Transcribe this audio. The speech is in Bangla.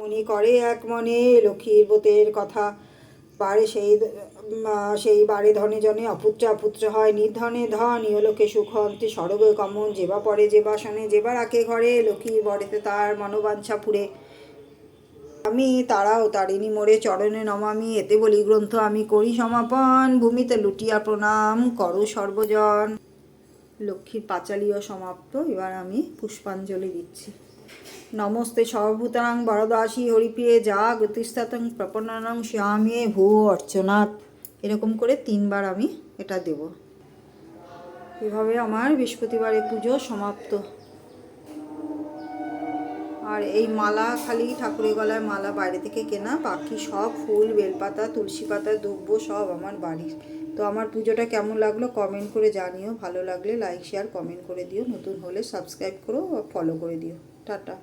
মনি করে এক মনে লক্ষ্মীর ব্রতের কথা, বারে সেই বারে ধনে জনে অপুত্র অপুত্র হয়, নির্ধনে ধন ইহলোকে সুখ অন্তে সরবে কমন, যেবা পরে যেবা শনে যেবা রাখে ঘরে, লক্ষ্মীর বরেতে তার মনোবাঞ্ছা পুরে। আমি তারাও তারিণী মোড়ে চরণে নমামি, এতে বলি গ্রন্থ আমি করি সমাপন, ভূমিতে লুটিয়া প্রণাম করো সর্বজন। লক্ষ্মীর পাঁচালীও সমাপ্ত। এবার আমি পুষ্পাঞ্জলি দিচ্ছি। নমস্তে সর্বভূতাং বরদাসী হরিপ্রিয়ে যা গতিস্থাতং প্রপন্নং শ্যামে ভূ অর্চনাথ। এরকম করে 3বার আমি এটা দেব। এভাবে আমার বৃহস্পতিবারে পুজো সমাপ্ত। আর এই মালা খালি ঠাকুরের গলায় মালা বাইরে থেকে কেনা, বাকি সব ফুল বেলপাতা তুলসী পাতা দুব্ব সব আমার বাড়ির। তো আমার পুজোটা কেমন লাগলো কমেন্ট করে জানিও, ভালো লাগলে লাইক শেয়ার কমেন্ট করে দিও, নতুন হলে সাবস্ক্রাইব করো, ফলো করে দিও। টাটা।